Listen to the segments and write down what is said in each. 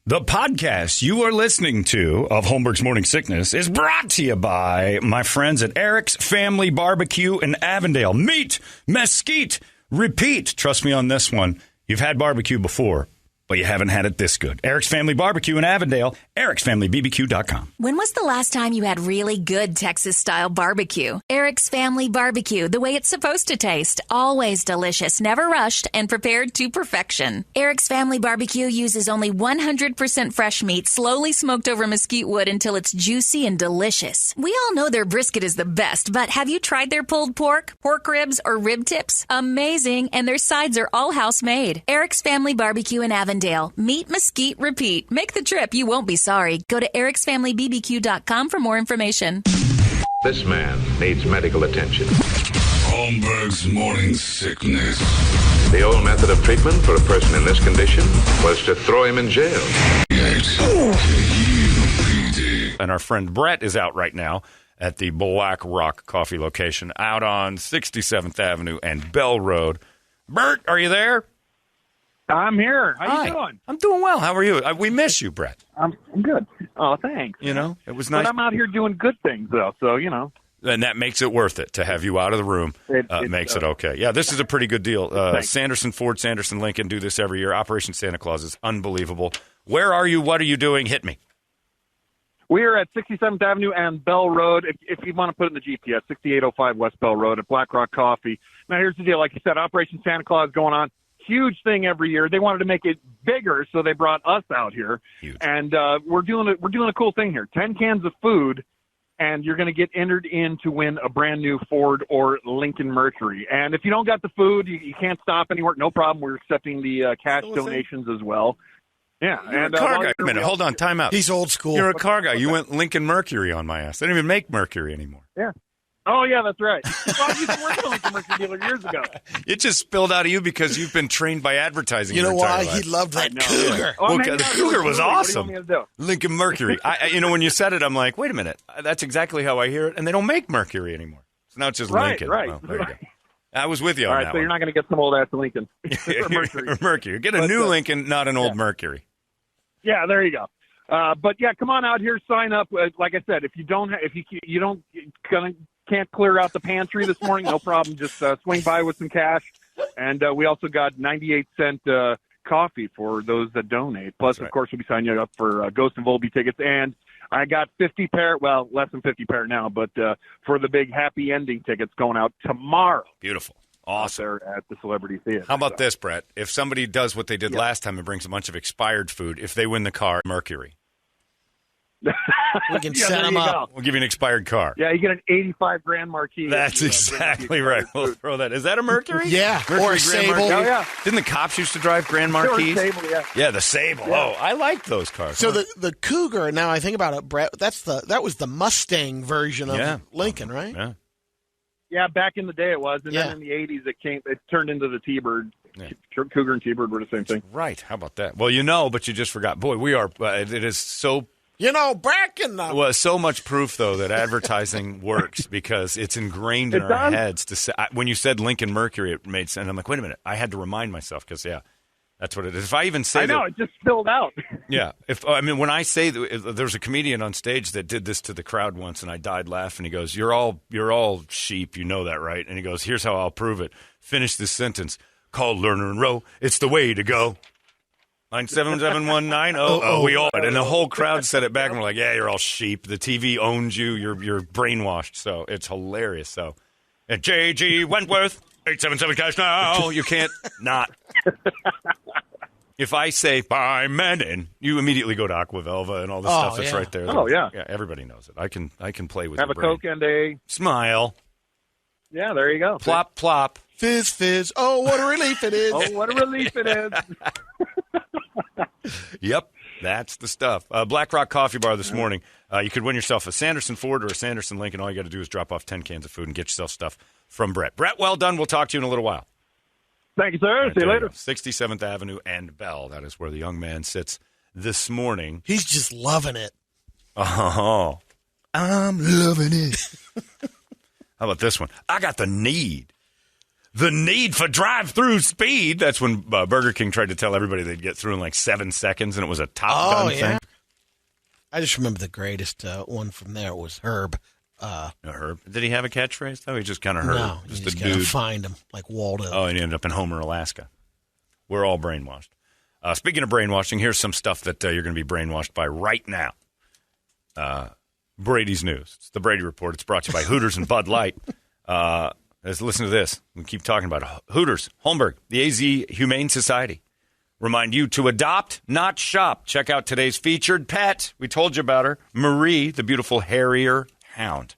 The podcast you are listening to of Holmberg's Morning Sickness is brought to you by my friends at Eric's Family Barbecue in Avondale. Meet, mesquite, repeat. Trust me on this one. You've had barbecue before, but you haven't had it this good. Eric's Family Barbecue in Avondale, ericsfamilybbq.com. When was the last time you had really good Texas-style barbecue? Eric's Family Barbecue, the way it's supposed to taste. Always delicious, never rushed, and prepared to perfection. Eric's Family Barbecue uses only 100% fresh meat, slowly smoked over mesquite wood until it's juicy and delicious. We all know their brisket is the best, but have you tried their pulled pork, pork ribs, or rib tips? Amazing, and their sides are all house-made. Eric's Family Barbecue in Avondale. Meet, mesquite, repeat. Make the trip. You won't be sorry. Go to ericsfamilybbq.com for more information. This man needs medical attention. Holmberg's Morning Sickness. The old method of treatment for a person in this condition was to throw him in jail. And our friend Brett is out right now at the Black Rock Coffee location out on 67th Avenue and Bell Road. Bert, are you there? I'm here. How Hi. you doing? I'm doing well. How are you? We miss you, Brett. I'm good. Oh, thanks. You know, it was nice. But I'm out here doing good things, though, so, you know. And that makes it worth it to have you out of the room. It makes it okay. Yeah, this is a pretty good deal. Sanderson Ford, Sanderson Lincoln do this every year. Operation Santa Claus is unbelievable. Where are you? What are you doing? Hit me. We are at 67th Avenue and Bell Road. If you want to put it in the GPS, 6805 West Bell Road at Black Rock Coffee. Now, here's the deal. Like you said, Operation Santa Claus going on. Huge thing every year. They wanted to make it bigger, so they brought us out here. Huge. And we're doing a cool thing here. 10 cans of food, and you're going to get entered in to win a brand new Ford or Lincoln Mercury. And if you don't got the food, you can't stop anywhere. No problem. We're accepting the cash donations as well. Yeah. You're a car guy. Wait a minute. Hold on. Time out. He's old school. You're a car guy. You went Lincoln Mercury on my ass. They don't even make Mercury anymore. Yeah. Oh, yeah, that's right. Well, I used to work at a Lincoln Mercury dealer years ago. It just spilled out of you because you've been trained by advertising. You know your entire why? life. He loved that cougar. Oh, The cougar was awesome. What do you want me to do? Lincoln Mercury. When you said it, I'm like, wait a minute. That's exactly how I hear it. And they don't make Mercury anymore. So now it's just Lincoln. Right. Well, there you go. I was with you on All right, that so one. you're not going to get some old ass Lincoln. Mercury. Mercury. Get a new Lincoln, not an old Mercury. Yeah, there you go. But yeah, come on out here, sign up. Like I said, if you can't clear out the pantry this morning, no problem. Just swing by with some cash, and we also got 98-cent coffee for those that donate. Plus, of course, we'll be signing you up for Ghost and Volby tickets, and I got 50 pair. Well, less than 50 pair now, but for the big happy ending tickets going out tomorrow. Beautiful. Awesome. There at the Celebrity Theater. How about this, Brett? If somebody does what they did last time and brings a bunch of expired food, if they win the car, Mercury. We can set them up. We'll give you an expired car. Yeah, you get an 85 Grand Marquis. That's exactly right. We'll throw that. Is that a Mercury? Yeah, Mercury or a Grand Sable. Marquis? Oh, yeah. Didn't the cops used to drive Grand Marquis? Sable, yeah. Yeah, the Sable. Yeah. Oh, I like those cars. So the Cougar. Now I think about it, Brett. That was the Mustang version of Lincoln, right? Yeah. Yeah, back in the day it was, and Yeah. then in the 80s it turned into the T-Bird. Yeah. Cougar and T-Bird were the same thing. Right. How about that? Well, but you just forgot. Boy, we are. It is so. Back in the... Well, so much proof, though, that advertising works because it's ingrained in It our does. heads. To say, when you said Lincoln Mercury, it made sense. I'm like, wait a minute. I had to remind myself because, that's what it is. If I even say I know, it just spilled out. Yeah. When I say there's a comedian on stage that did this to the crowd once, and I died laughing. He goes, "You're all sheep. You know that, right?" And he goes, "Here's how I'll prove it. Finish this sentence. Call Lerner and Rowe. It's the way to go. 9771900. We all." And the whole crowd said it back, and we're like, "Yeah, you're all sheep. The TV owns you. You're brainwashed." So it's hilarious. So, at J.G. Wentworth, 877 cash now. You can't not. If I say "Buy Menin," you immediately go to Aquavelva and all the stuff that's right there. Oh, yeah. Yeah, everybody knows it. I can play with Have your a brain. Coke and a... Smile. Yeah, there you go. Plop, plop. Fizz, fizz. Oh, what a relief it is. Oh, what a relief it is. Yep, that's the stuff. Black Rock Coffee Bar this morning. You could win yourself a Sanderson Ford or a Sanderson Lincoln. All you got to do is drop off 10 cans of food and get yourself stuff from Brett. Brett, well done. We'll talk to you in a little while. Thank you, sir. See you later. 67th Avenue and Bell. That is where the young man sits this morning. He's just loving it. Oh, I'm loving it. How about this one? I got the need. the need for drive-through speed. That's when Burger King tried to tell everybody they'd get through in like 7 seconds, and it was a Top Gun thing. I just remember the greatest one from there was Herb. Herb. Did he have a catchphrase, though? He just kind of Herb. No, just you just a dude. find him, like Waldo. Oh, and he ended up in Homer, Alaska. We're all brainwashed. Speaking of brainwashing, here's some stuff that you're going to be brainwashed by right now. Brady's News. It's the Brady Report. It's brought to you by Hooters and Bud Light. Let's listen to this. We keep talking about it. Hooters, Holmberg, the AZ Humane Society. Remind you to adopt, not shop. Check out today's featured pet. We told you about her, Marie, the beautiful Harrier Hound.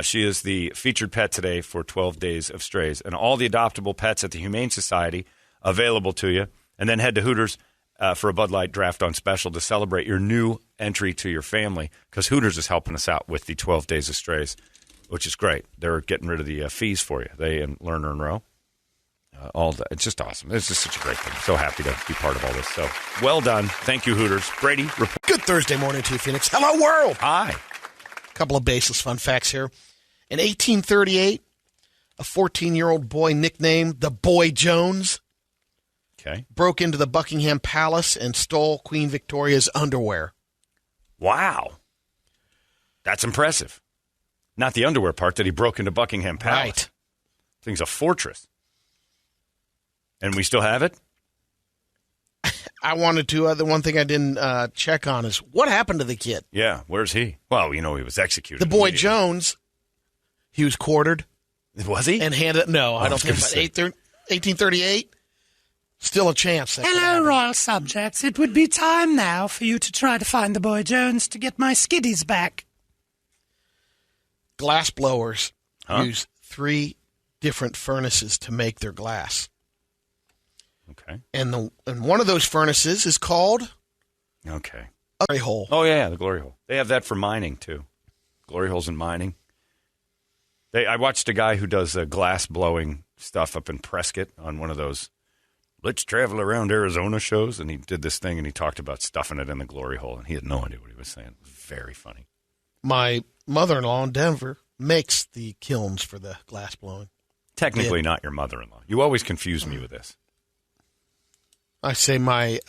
She is the featured pet today for 12 Days of Strays. And all the adoptable pets at the Humane Society available to you. And then head to Hooters for a Bud Light draft on special to celebrate your new entry to your family, because Hooters is helping us out with the 12 Days of Strays, which is great. They're getting rid of the fees for you. They and Lerner and Rowe. It's just awesome. It's just such a great thing. So happy to be part of all this. So well done. Thank you, Hooters. Brady, report. Good Thursday morning to you, Phoenix. Hello, world. Hi. A couple of baseless fun facts here. In 1838, a 14-year-old boy nicknamed the Boy Jones broke into the Buckingham Palace and stole Queen Victoria's underwear. Wow. That's impressive. Not the underwear part, that he broke into Buckingham Palace. Right. Thing's a fortress. And we still have it? I wanted to, the one thing I didn't check on is what happened to the kid? Yeah, where's he? Well, he was executed. The Boy Jones, he was quartered. Was he? And handed, no, I don't think so. 1838, still a chance. Hello, royal subjects. It would be time now for you to try to find the Boy Jones to get my skiddies back. Glass blowers use 3 different furnaces to make their glass. Okay. And one of those furnaces is called a glory hole. Oh, yeah, the glory hole. They have that for mining, too. Glory holes in mining. I watched a guy who does glass blowing stuff up in Prescott on one of those Let's Travel Around Arizona shows, and he did this thing, and he talked about stuffing it in the glory hole, and he had no idea what he was saying. It was very funny. My mother-in-law in Denver makes the kilns for the glass blowing. Technically not your mother-in-law. You always confuse me with this. I say my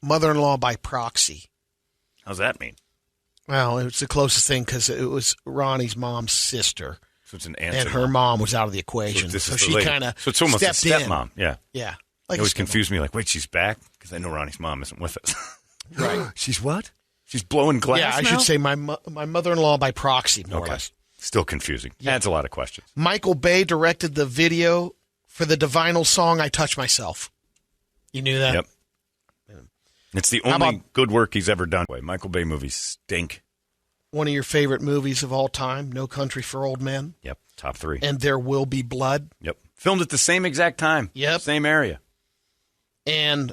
mother-in-law by proxy. How's that mean? Well, it was the closest thing because it was Ronnie's mom's sister. So it's an aunt. And her mom was out of the equation. So she kind of So it's almost a stepmom. Yeah. Yeah. Like it always confused me, like, wait, she's back? Because I know Ronnie's mom isn't with us. Right. She's what? She's blowing glass Yeah, I now? should say my mother-in-law by proxy, more or less. Still confusing. Yeah. Adds a lot of questions. Michael Bay directed the video for the Divinal song, I Touch Myself. You knew that? Yep. It's the only good work he's ever done. Michael Bay movies stink. One of your favorite movies of all time, No Country for Old Men? Yep, top 3. And There Will Be Blood? Yep. Filmed at the same exact time. Yep. Same area. And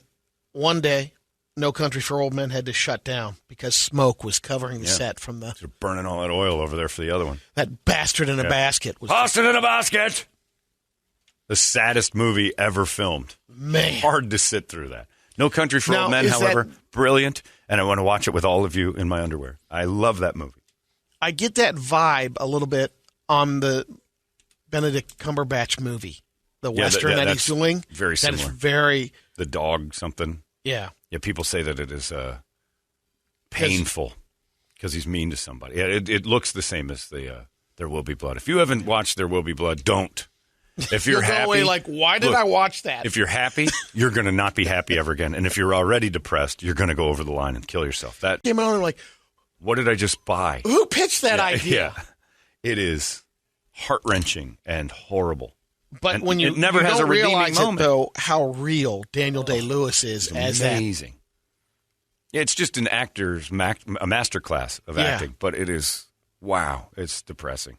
one day, No Country for Old Men had to shut down because smoke was covering the set from the... They're burning all that oil over there for the other one. That Bastard in a Basket. Was Bastard in a Basket! The saddest movie ever filmed. Man. Hard to sit through that. No Country for Old Men, however, brilliant, and I want to watch it with all of you in my underwear. I love that movie. I get that vibe a little bit on the Benedict Cumberbatch movie, the Western that he's doing. Very similar. That is very... The dog something. Yeah. Yeah, people say that it is painful because he's mean to somebody. Yeah, it looks the same as the There Will Be Blood. If you haven't watched There Will Be Blood, don't. If you're happy, away like, why did I watch that? If you're happy, you're going to not be happy ever again. And if you're already depressed, you're going to go over the line and kill yourself. That came out and like, what did I just buy? Who pitched that idea? Yeah, it is heart-wrenching and horrible. But and when it never has don't a redeeming realize moment. though, how real Daniel Day-Lewis is as amazing. Yeah, it's just an actor's a masterclass of acting, but it is it's depressing.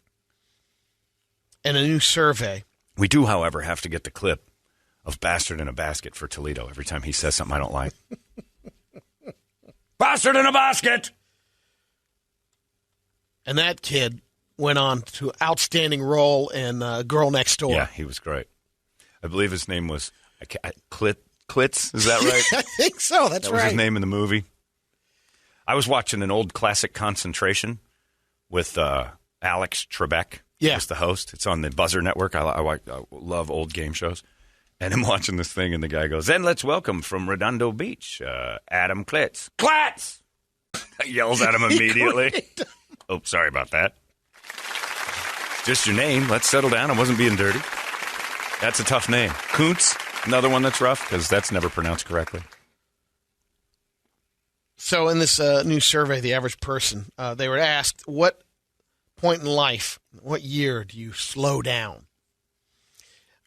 And a new survey. We do, however, have to get the clip of Bastard in a Basket for Toledo every time he says something I don't like. Bastard in a Basket! And that kid went on to an outstanding role in Girl Next Door. Yeah, he was great. I believe his name was Klitz. Is that right? I think so. That's that right. was his name in the movie. I was watching an old classic Concentration with Alex Trebek. Yeah. It's the host. It's on the Buzzer Network. I love old game shows. And I'm watching this thing, and the guy goes, "And let's welcome from Redondo Beach, Adam Klitz." Klitz! Yells at him immediately. Oh, sorry about that. Just your name. Let's settle down. I wasn't being dirty. That's a tough name. Kuntz, another one that's rough because that's never pronounced correctly. So in this new survey, the average person, they were asked, what point in life, what year do you slow down?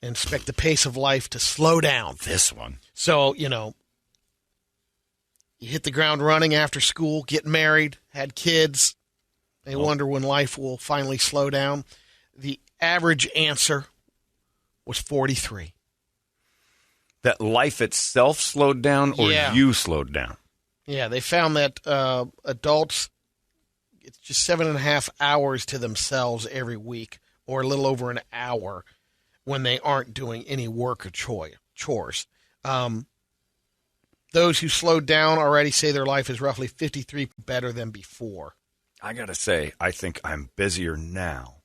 And expect the pace of life to slow down. This one. So, you hit the ground running after school, get married, had kids. They wonder when life will finally slow down. The average answer was 43. That life itself slowed down or you slowed down? Yeah, they found that adults, it's just 7.5 hours to themselves every week, or a little over an hour when they aren't doing any work or chores. Those who slowed down already say their life is roughly 53% better than before. I got to say, I think I'm busier now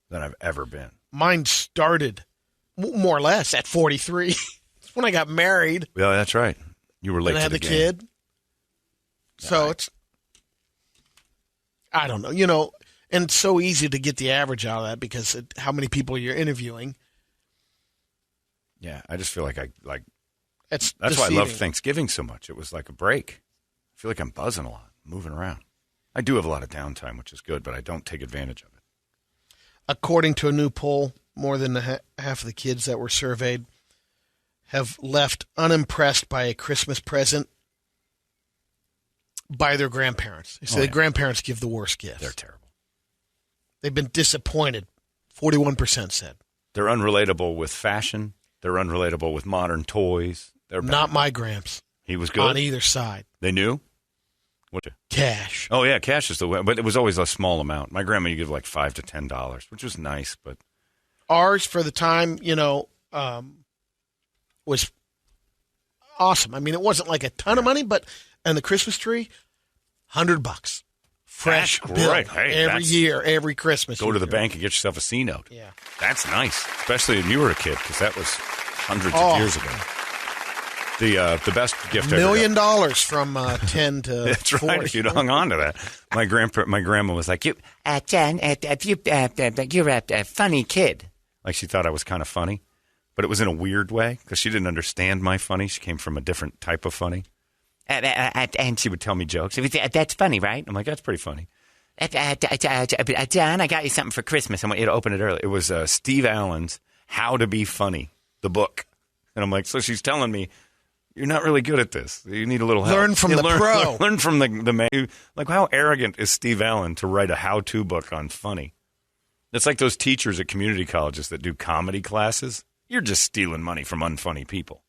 than I've ever been. Mine started more or less at 43. It's when I got married. Yeah, that's right. You were late and I had to the the game. kid. So it's, I don't know, and it's so easy to get the average out of that because how many people you're interviewing. Yeah, I just feel like that's deceiving. Why I love Thanksgiving so much. It was like a break. I feel like I'm buzzing a lot, moving around. I do have a lot of downtime, which is good, but I don't take advantage of it. According to a new poll, more than half of the kids that were surveyed have left unimpressed by a Christmas present by their grandparents. They say the grandparents give the worst gifts. They're terrible. They've been disappointed, 41% said. They're unrelatable with fashion. They're unrelatable with modern toys. They're bad. Not my gramps. He was good? On either side. They knew? What? Cash. Oh, yeah, cash is the way. But it was always a small amount. My grandma would give like $5 to $10, which was nice. But ours, for the time, was awesome. I mean, it wasn't like a ton of money, but and the Christmas tree, $100. Fresh bill every year, every Christmas. Go to the bank and get yourself a C note. Yeah. That's nice, especially when you were a kid, because that was hundreds of years ago. The best gift $1 million from 10 to That's 40. right, if you'd hung on to that. My grandma was like, John, you're a funny kid. Like she thought I was kind of funny, but it was in a weird way, because she didn't understand my funny. She came from a different type of funny. And she would tell me jokes. That's funny, right? I'm like, that's pretty funny. John, I got you something for Christmas. I want you to open it early. It was Steve Allen's How to Be Funny, the book. And I'm like, so she's telling me, you're not really good at this. You need a little help. Learn from the pro. Learn from the man. Like, how arrogant is Steve Allen to write a how-to book on funny? It's like those teachers at community colleges that do comedy classes. You're just stealing money from unfunny people.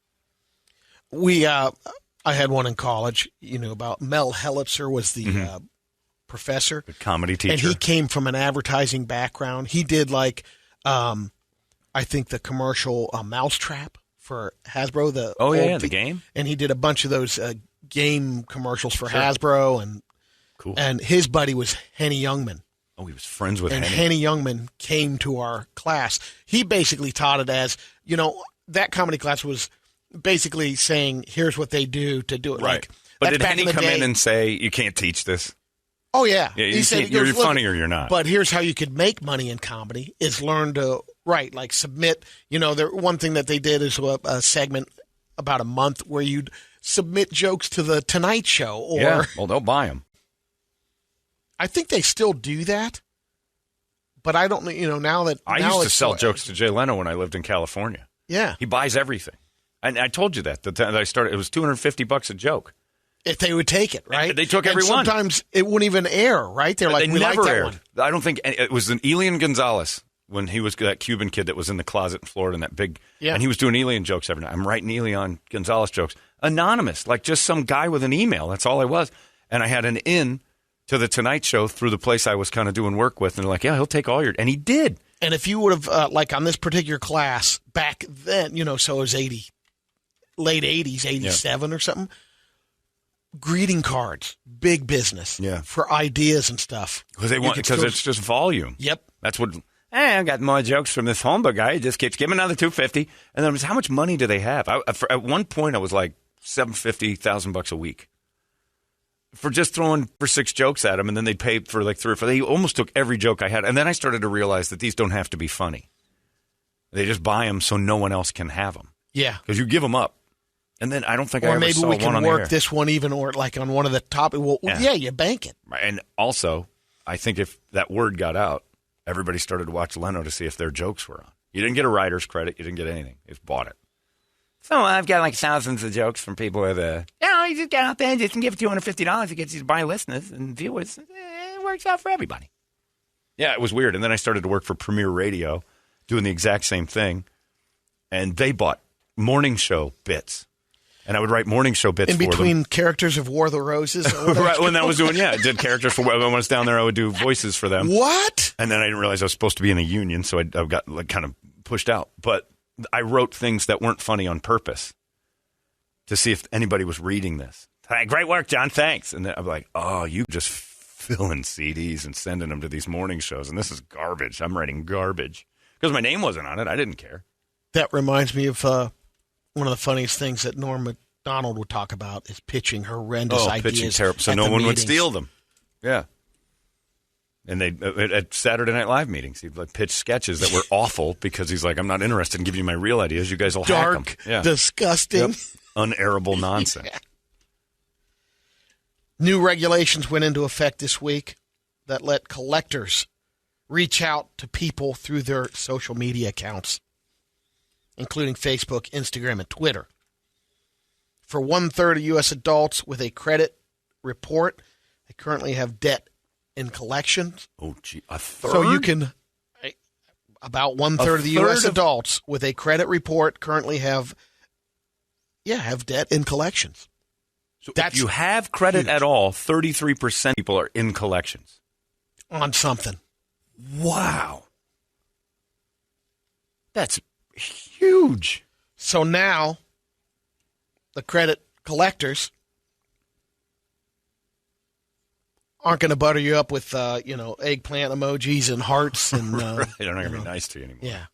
I had one in college, about Mel Hellitzer was the professor. The comedy teacher. And he came from an advertising background. He did I think the commercial Mousetrap for Hasbro. The game? And he did a bunch of those game commercials for Hasbro. And cool. And his buddy was Henny Youngman. Oh, he was friends with Henny. And Henny Youngman came to our class. He basically taught it as, that comedy class was basically saying, here's what they do to do it. Right. Like, but did Henny come in and say, you can't teach this? Oh, yeah. He said, you're funny or you're not. But here's how you could make money in comedy is learn to write, like submit. One thing that they did is a segment about a month where you'd submit jokes to the Tonight Show. Or well, they'll buy them. I think they still do that. But I don't now that I used to sell jokes to Jay Leno when I lived in California. Yeah. He buys everything. And I told you that I started. It was $250 a joke. If they would take it, right? And they took every one. Sometimes it wouldn't even air, right? They're like, we never like that aired. one. I don't think it was an Elian Gonzalez when he was that Cuban kid that was in the closet in Florida and that big. Yeah. And he was doing Elian jokes every night. I'm writing Elian Gonzalez jokes, anonymous, like just some guy with an email. That's all I was. And I had an in to the Tonight Show through the place I was kind of doing work with, and they're like, yeah, he'll take all your. And he did. And if you would have like on this particular class back then, so it was late 80s, 87 or something. Greeting cards, big business. Yeah. For ideas and stuff. Because it's just volume. Yep. That's what. I got more jokes from this Holmberg guy. He just keeps giving another $250. And then how much money do they have? At one point, I was like $750,000 a week for just throwing for 6 jokes at him, and then they'd pay for like 3 or 4. They almost took every joke I had, and then I started to realize that these don't have to be funny. They just buy them so no one else can have them. Yeah, because you give them up, and then I don't think I ever saw one on the air. Or maybe we can work this one even, or like on one of the top. Well, yeah, you bank it. And also, I think if that word got out, everybody started to watch Leno to see if their jokes were on. You didn't get a writer's credit. You didn't get anything. You just bought it. So I've got like thousands of jokes from people with you just get out there and just give $250. It gets you to buy listeners and viewers. It works out for everybody. Yeah, it was weird. And then I started to work for Premier Radio doing the exact same thing. And they bought morning show bits. And I would write morning show bits in between characters of War of the Roses. Right, when that was doing, I did characters for when I was down there. I would do voices for them. What? And then I didn't realize I was supposed to be in a union, so I got like kind of pushed out. But I wrote things that weren't funny on purpose to see if anybody was reading this. Hey, great work, John. Thanks. And then I'm like, oh, you just filling CDs and sending them to these morning shows, and this is garbage. I'm writing garbage because my name wasn't on it. I didn't care. That reminds me of one of the funniest things that Norm Macdonald would talk about is pitching horrendous ideas. Pitching terrible, so no one would steal them. Yeah. And they at Saturday Night Live meetings, he'd like pitch sketches that were awful because he's like, I'm not interested in giving you my real ideas. You guys will hack them. Dark, disgusting. Yep. Unairable nonsense. Yeah. New regulations went into effect this week that let collectors reach out to people through their social media accounts, including Facebook, Instagram, and Twitter. For 1/3 of U.S. adults with a credit report, they currently have debt in collections. Oh, gee, a third? So you can, about 1/3 of the U.S. adults with a credit report currently have debt in collections. So if you have credit huge. At all, 33% of people are in collections. On something. Wow. That's huge. So now, the credit collectors aren't going to butter you up with, eggplant emojis and hearts. And right. They're not going to be nice to you anymore. Yeah.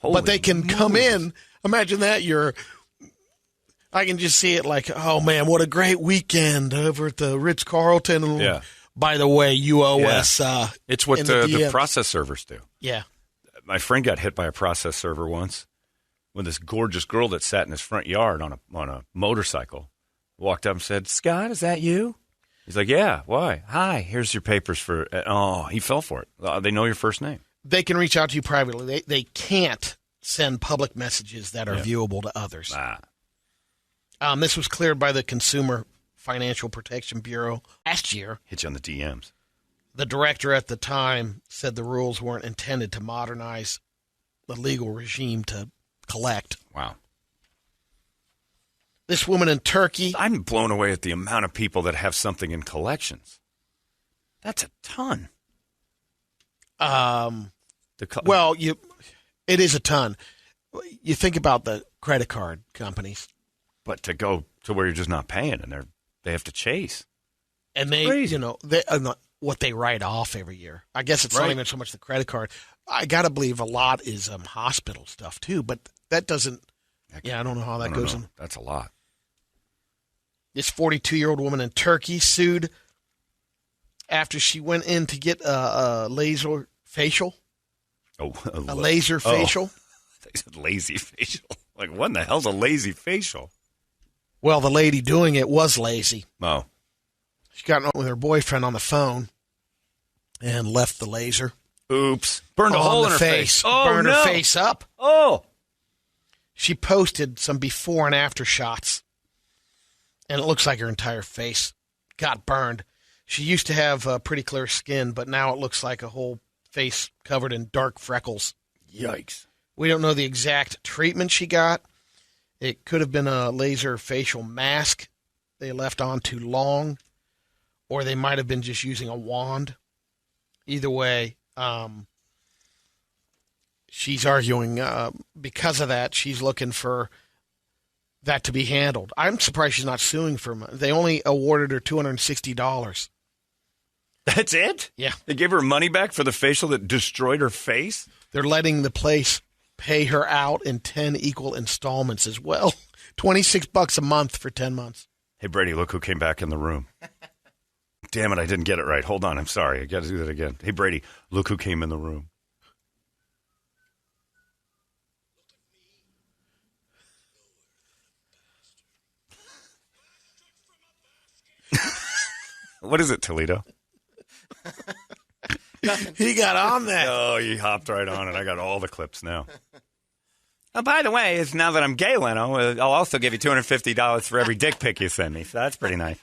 But they can come in. Imagine that. I can just see it like, oh, man, what a great weekend over at the Ritz-Carlton. Yeah. By the way, you owe us. It's what the process servers do. Yeah. My friend got hit by a process server once with this gorgeous girl that sat in his front yard on a motorcycle. Walked up and said, Scott, is that you? He's like, yeah, why? Hi, here's your papers for he fell for it. They know your first name. They can reach out to you privately. They can't send public messages that are viewable to others. This was cleared by the Consumer Financial Protection Bureau last year. Hit you on the DMs. The director at the time said the rules weren't intended to modernize the legal regime to collect. Wow. This woman in Turkey. I'm blown away at the amount of people that have something in collections. That's a ton. It is a ton. You think about the credit card companies. But to go to where you're just not paying and they have to chase. And crazy. What they write off every year. I guess it's not even so much the credit card. I got to believe a lot is hospital stuff too, but that doesn't. I don't know how that goes. That's a lot. This 42-year-old woman in Turkey sued after she went in to get a laser facial. Oh, a laser facial. They said lazy facial. Like, what in the hell's a lazy facial? Well, the lady doing it was lazy. Oh. She got with her boyfriend on the phone and left the laser. Oops. Burned a hole in her face. Oh, burned her face up. Oh. She posted some before and after shots, and it looks like her entire face got burned. She used to have pretty clear skin, but now it looks like a whole face covered in dark freckles. Yikes. We don't know the exact treatment she got. It could have been a laser facial mask they left on too long, or they might have been just using a wand. Either way, she's arguing because of that, she's looking for that to be handled. I'm surprised she's not suing for money. They only awarded her $260. That's it? Yeah. They gave her money back for the facial that destroyed her face? They're letting the place pay her out in 10 equal installments as well. $26 a month for 10 months. Hey, Brady, look who came back in the room. Damn it, I didn't get it right. Hold on, I'm sorry. I got to do that again. Hey, Brady, look who came in the room. What is it, Toledo? He got on that. Oh, he hopped right on it. I got all the clips now. Oh, by the way, it's now that I'm gay, Leno, I'll also give you $250 for every dick pic you send me. So that's pretty nice.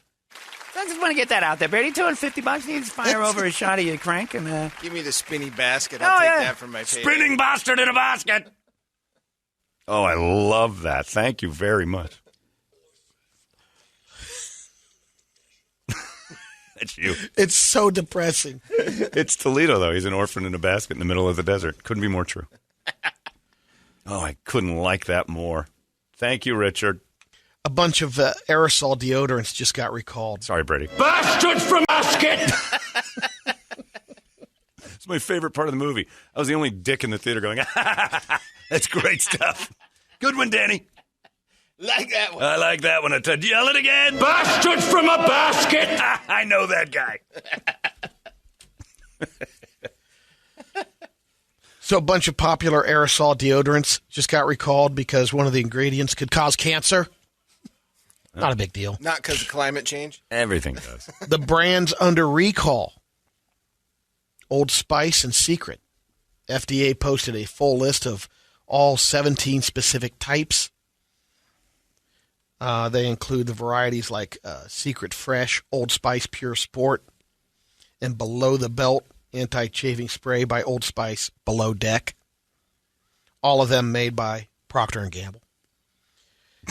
So I just want to get that out there, Brady. $250. You just fire over a shot of your crank and give me the spinny basket. I'll take that from my payday. Spinning bastard in a basket. Oh, I love that. Thank you very much. It's you. It's so depressing. It's Toledo, though. He's an orphan in a basket in the middle of the desert. Couldn't be more true. Oh, I couldn't like that more. Thank you, Richard. A bunch of aerosol deodorants just got recalled. Sorry, Brady. Bastards from basket! It's my favorite part of the movie. I was the only dick in the theater going, that's great stuff. Good one, Danny. Like that one. I like that one. Yell it again. Bastards from a basket! I know that guy. So a bunch of popular aerosol deodorants just got recalled because one of the ingredients could cause cancer. Not a big deal. Not because of climate change? Everything does. The brands under recall: Old Spice and Secret. FDA posted a full list of all 17 specific types. They include the varieties like Secret Fresh, Old Spice Pure Sport, and Below the Belt anti-chafing spray by Old Spice Below Deck. All of them made by Procter & Gamble.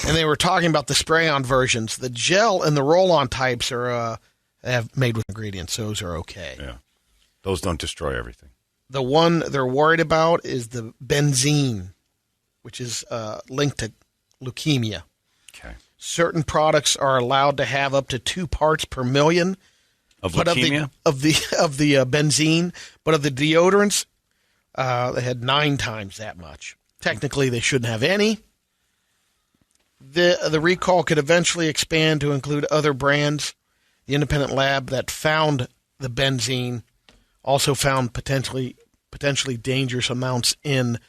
And they were talking about the spray-on versions. The gel and the roll-on types are have made with ingredients. Those are okay. Yeah. Those don't destroy everything. The one they're worried about is the benzene, which is linked to leukemia. Okay. Certain products are allowed to have up to 2 parts per million of leukemia? Of the benzene, but of the deodorants, they had 9 times that much. Technically, they shouldn't have any. The recall could eventually expand to include other brands. The independent lab that found the benzene also found potentially dangerous amounts in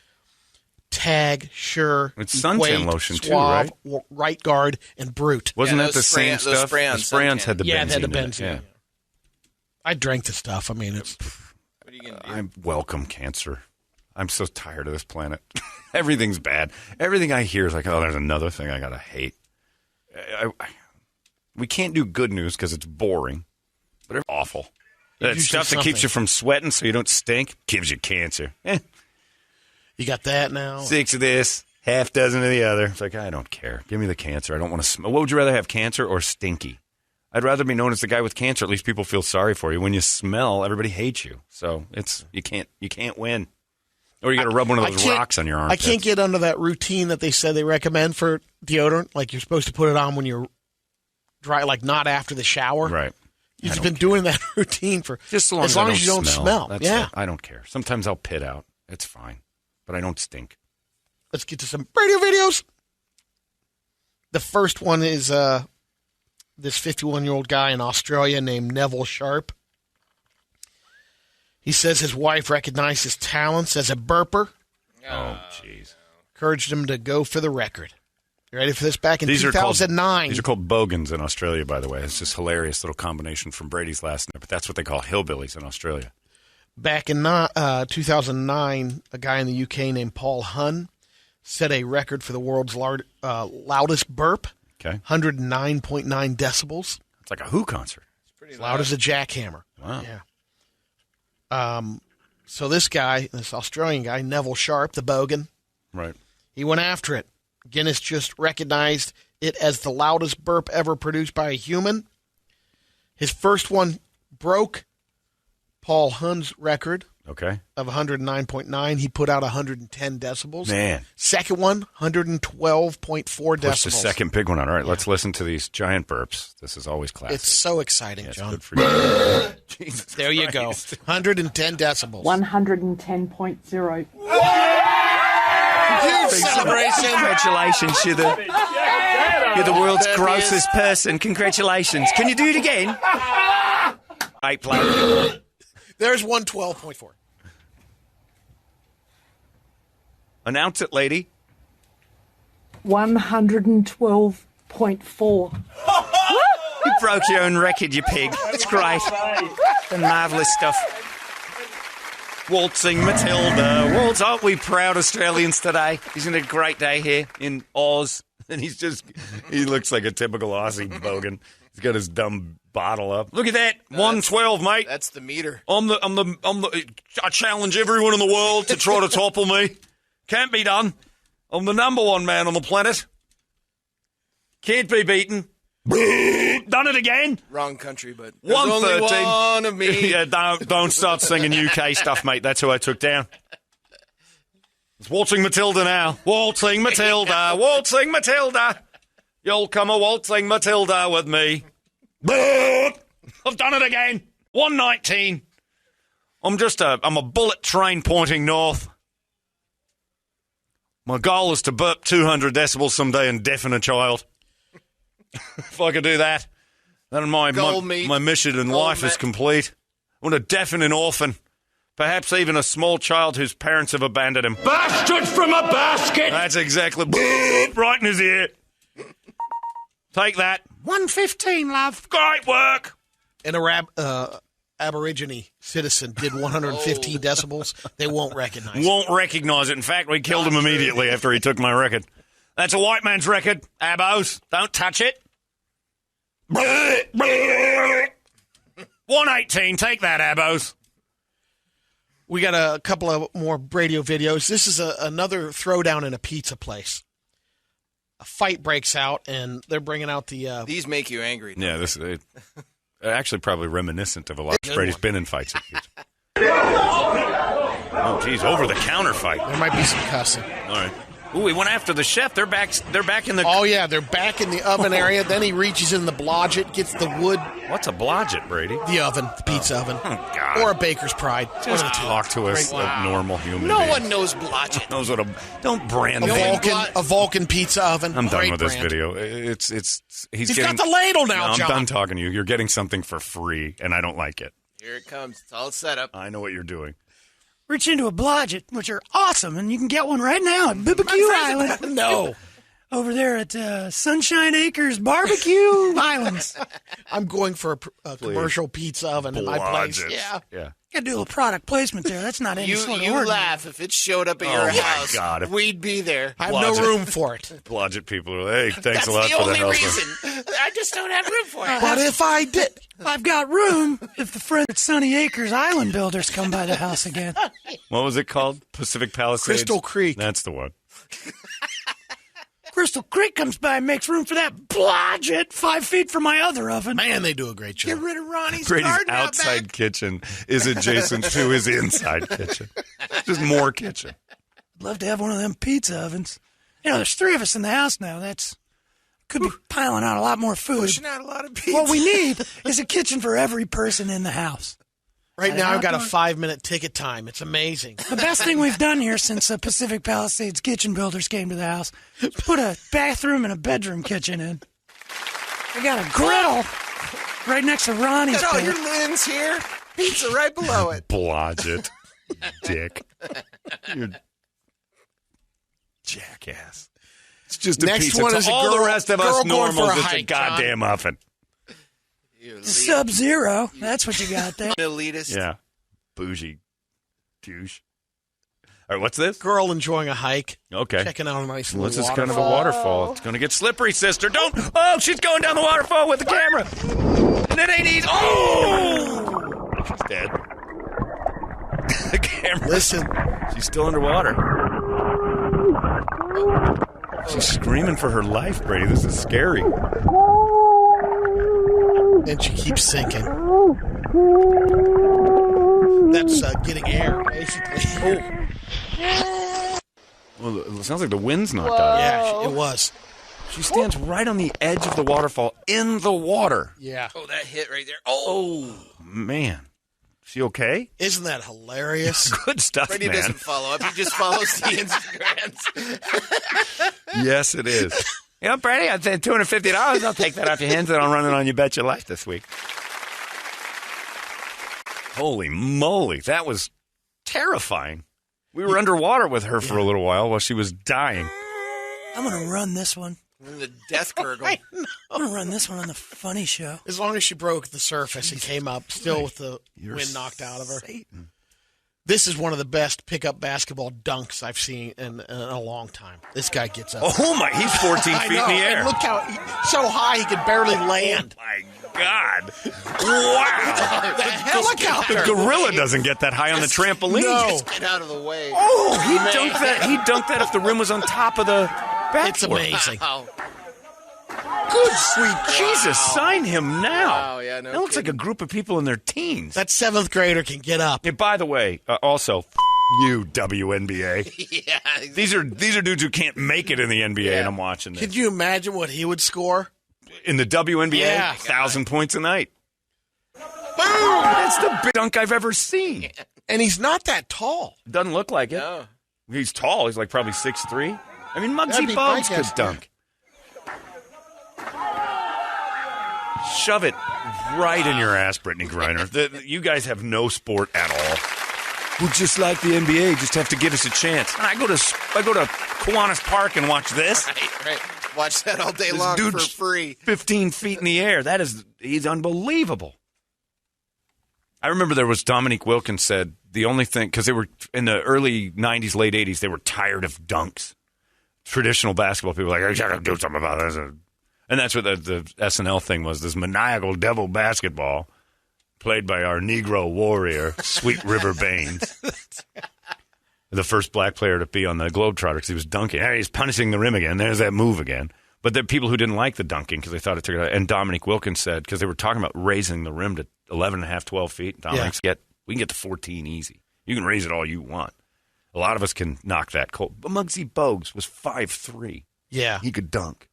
Tag, Sure, it's suntan lotion Suave, too, right? Right Guard, and Brute. Wasn't that the same stuff? Those spray-ons the spray-ons had the benzene. Yeah, they had the in it, benzene. yeah. I drank the stuff. I mean, it's. What are you going to do? I welcome cancer. I'm so tired of this planet. Everything's bad. Everything I hear is like, oh, there's another thing I got to hate. We can't do good news because it's boring, but it's awful. That stuff that keeps you from sweating so you don't stink gives you cancer. You got that now? 6 of this, half dozen of the other. It's like, I don't care. Give me the cancer. I don't want to smell. What would you rather have, cancer or stinky? I'd rather be known as the guy with cancer. At least people feel sorry for you. When you smell, everybody hates you. So it's you can't win. Or you got to rub one of those rocks on your arm. I can't get under that routine that they said they recommend for deodorant. Like you're supposed to put it on when you're dry, like not after the shower. Right. You've been doing that routine for just so long as you don't smell. Yeah. I don't care. Sometimes I'll pit out. It's fine. But I don't stink. Let's get to some radio videos. The first one is this 51-year-old guy in Australia named Neville Sharp. He says his wife recognized his talents as a burper. Oh, jeez. Encouraged him to go for the record. You ready for this? Back in 2009. These are called bogans in Australia, by the way. It's just hilarious little combination from Brady's last name, but that's what they call hillbillies in Australia. Back in 2009, a guy in the UK named Paul Hunn set a record for the world's loudest burp. Okay. 109.9 decibels. It's like a Who concert. It's pretty loud as a jackhammer. Wow. Yeah. So this guy, this Australian guy, Neville Sharp, the bogan, right? He went after it. Guinness just recognized it as the loudest burp ever produced by a human. His first one broke Paul Hunn's record Okay. Of 109.9. He put out 110 decibels. Man. Second one, 112.4 decibels. Push the second big one on. All right, let's listen to these giant burps. This is always classic. It's so exciting, Yes, John. good for you. Jesus there you go. 110 decibels. 110.0. Huge celebration. Congratulations, you're the world's grossest person. Congratulations. Can you do it again? 8 play. There's 112.4. Announce it, lady. 112.4. You broke your own record, you pig. It's great. And marvellous stuff. Waltzing Matilda. Aren't we proud Australians today? Isn't it a great day here in Oz? And he looks like a typical Aussie bogan. He's got his dumb bottle up. Look at that. 112, mate. That's the meter. I challenge everyone in the world to try to topple me. Can't be done. I'm the number one man on the planet. Can't be beaten. Done it again. Wrong country, but there's only 113. one of me. Yeah, don't start singing UK stuff, mate. That's who I took down. It's Waltzing Matilda now. Waltzing Matilda. Waltzing Matilda. You'll come a waltzing Matilda with me. I've done it again. 119. I'm a bullet train pointing north. My goal is to burp 200 decibels someday and deafen a child. If I could do that, then my mission in life is complete. I want to deafen an orphan. Perhaps even a small child whose parents have abandoned him. Bastard from a basket! That's exactly right in his ear. Take that. 115, love. Great work. And a Aborigine citizen did 115 decibels. They won't recognize it. Won't recognize it. In fact, we killed him immediately after he took my record. That's a white man's record, Abos. Don't touch it. 118. Take that, Abos. We got a couple of more radio videos. This is another throwdown in a pizza place. A fight breaks out, and they're bringing out the... These make you angry. Yeah, this is actually probably reminiscent of a lot of Brady's been in fights. Oh, geez, over-the-counter fight. There might be some cussing. All right. Ooh, he went after the chef. They're back in the... Oh, yeah, they're back in the oven area. Then he reaches in the blodget, gets the wood. What's a blodget, Brady? The oven, the pizza oven. Oh, God. Or a baker's pride. Just talk to us like normal human No beings. one knows blodget. Knows what don't brand a Vulcan pizza oven. I'm done Great with this brand. video. He's got the ladle now, John. I'm done talking to you. You're getting something for free, and I don't like it. Here it comes. It's all set up. I know what you're doing. Reach into a blodget, which are awesome, and you can get one right now at BBQ Island. No. Over there at Sunshine Acres Barbecue Islands. I'm going for a commercial pizza oven in my place. Yeah. Got to do a little product placement there. That's not any sort of You ordinary. laugh if it showed up at your house. God. We'd be there. I have no room for it. Blodget people are like, hey, thanks That's a lot the for the only help. reason. I just don't have room for it. But if I did... I've got room if the friends at Sunny Acres Island Builders come by the house again. What was it called? Pacific Palisades? Crystal Creek. That's the one. Crystal Creek comes by and makes room for that blodget 5 feet from my other oven. Man, they do a great job. Get rid of Ronnie's Brady's garden out outside back. kitchen is adjacent to his inside kitchen. Just more kitchen. I'd love to have one of them pizza ovens. You know, there's 3 of us in the house now. Could be piling out a lot more food. Pushing out a lot of pizza. What we need is a kitchen for every person in the house. Right now, I've got a 5-minute ticket time. It's amazing. The best thing we've done here since Pacific Palisades Kitchen Builders came to the house is put a bathroom and a bedroom kitchen in. We got a griddle right next to Ronnie's Got all bed. your lens here. Pizza right below it. Blodget. Dick. You're jackass. It's just a Next pizza. one To is a all girl- the rest of girl us going for normals, a it's a hike, John. goddamn oven. Sub-Zero. That's what you got there. Elitist. Yeah. Bougie douche. All right, what's this? Girl enjoying a hike. Okay. Checking out a nice Well, little this is kind of a waterfall. waterfall. It's going to get slippery, sister. Don't. Oh, she's going down the waterfall with the camera. And it ain't easy. Oh! She's dead. The camera. Listen. She's still underwater. She's screaming for her life, Brady. This is scary. And she keeps sinking. That's getting air, basically. Well, it sounds like the wind's knocked out. Yeah, it was. She stands right on the edge of the waterfall in the water. Yeah. Oh, that hit right there. Oh, man. She okay? Isn't that hilarious? Good stuff, Brady man. doesn't follow up. He just follows the Instagrams. Yes, it is. You know, Brady, I'd say $250. I'll take that off your hands and I'll run it on You Bet Your Life this week. Holy moly. That was terrifying. We were underwater with her for a little while she was dying. I'm going to run this one. The death gurgle. I'm going to run this one on the funny show. As long as she broke the surface and came up still with the wind knocked out of her. Satan. This is one of the best pickup basketball dunks I've seen in a long time. This guy gets up. Oh, my. He's 14 feet in the air. And look how so high he could barely land. Oh, my God. Wow. The helicopter. The gorilla doesn't get that high on the trampoline. No. Just get out of the way. Oh, he dunked that. He dunked that if the rim was on top of the backboard. It's amazing. Wow. Good sweet Jesus, sign him now. Wow, yeah, no that looks like a group of people in their teens. That 7th grader can get up. Hey, by the way, also, you WNBA. Yeah. These are dudes who can't make it in the NBA, and I'm watching this. Could you imagine what he would score? In the WNBA, Yeah. 1,000 points a night. Boom! That's the big dunk I've ever seen. And he's not that tall. Doesn't look like it. No. He's tall. He's like probably 6'3". I mean, That'd Muggsy be my Bogues could guess, dunk. Shove it right in your ass, Brittany Griner. You guys have no sport at all. We're just like the NBA. Just have to give us a chance. I go to Kiwanis Park and watch this. Right. Watch that all day This long for dude's free. 15 feet in the air. He's unbelievable. I remember there was Dominique Wilkins said the only thing, because they were in the early 90s, late 80s, they were tired of dunks. Traditional basketball people were like, I got to do something about this. And that's what the SNL thing was, this maniacal devil basketball played by our Negro warrior, Sweet River Baines. The first black player to be on the Globetrotter because he was dunking. Hey, he's punishing the rim again. There's that move again. But there are people who didn't like the dunking because they thought it took it out. And Dominique Wilkins said, because they were talking about raising the rim to 11.5, 12 feet. Dominique's we can get to 14 easy. You can raise it all you want. A lot of us can knock that cold. But Muggsy Bogues was 5'3". Yeah. He could dunk.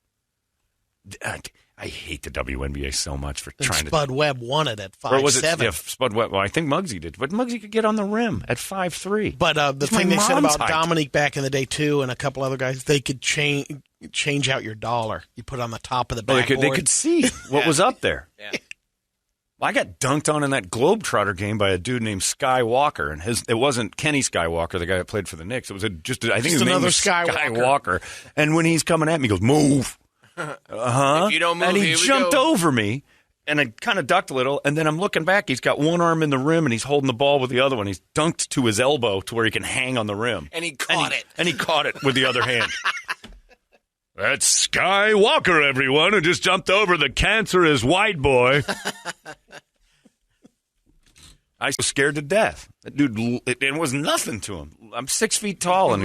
I hate the WNBA so much for trying Spud Webb won it at 5'7". Or was it? Yeah, Spud Webb. Well, I think Muggsy did. But Muggsy could get on the rim at 5'3". But the thing they said about Dominique back in the day, too, and a couple other guys, they could change out your dollar. You put it on the top of the backboard. They could see what was up there. Yeah. I got dunked on in that Globetrotter game by a dude named Skywalker, and it wasn't Kenny Skywalker, the guy that played for the Knicks. It was I think his name was Skywalker. And when he's coming at me, he goes, "Move." If you don't move, and he jumped over me, and I kind of ducked a little, and then I'm looking back. He's got one arm in the rim, and he's holding the ball with the other one. He's dunked to his elbow to where he can hang on the rim. And he caught it. And he caught it with the other hand. That's Skywalker, everyone, who just jumped over the cancerous white boy. I was scared to death. That dude, it was nothing to him. I'm 6 feet tall, and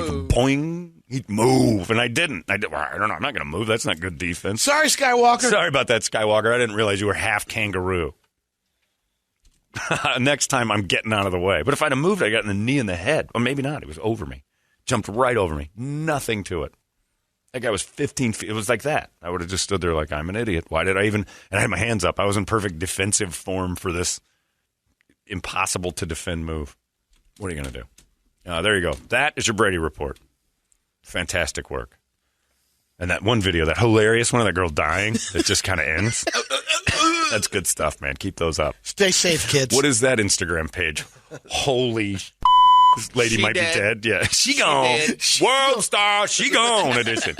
he'd move, and I didn't. I don't know. I'm not going to move. That's not good defense. Sorry, Skywalker. Sorry about that, Skywalker. I didn't realize you were half kangaroo. Next time, I'm getting out of the way. But if I'd have moved, I got in the knee and the head. Or maybe not. It was over me. Jumped right over me. Nothing to it. That guy was 15 feet. It was like that. I would have just stood there like, I'm an idiot. Why did I even... And I had my hands up. I was in perfect defensive form for this impossible to defend move. What are you going to do? There you go. That is your Brady Report. Fantastic work. And that one video, that hilarious one of that girl dying, that just kind of ends. That's good stuff, man. Keep those up. Stay safe, kids. What is that Instagram page? Holy this lady might be dead. Yeah. She gone. World star, she gone edition.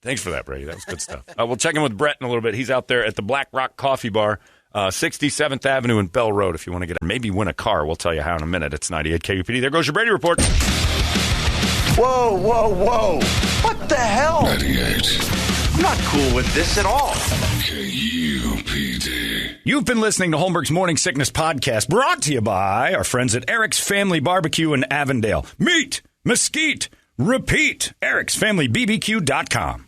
Thanks for that, Brady. That was good stuff. We'll check in with Brett in a little bit. He's out there at the Black Rock Coffee Bar, 67th Avenue and Bell Road if you want to get in. Maybe win a car. We'll tell you how in a minute. It's 98 KUPD. There goes your Brady Report. Whoa, whoa, whoa. What the hell? 98. I'm not cool with this at all. KUPD. You've been listening to Holmberg's Morning Sickness Podcast, brought to you by our friends at Eric's Family Barbecue in Avondale. Meet, mesquite, repeat. Eric'sFamilyBBQ.com.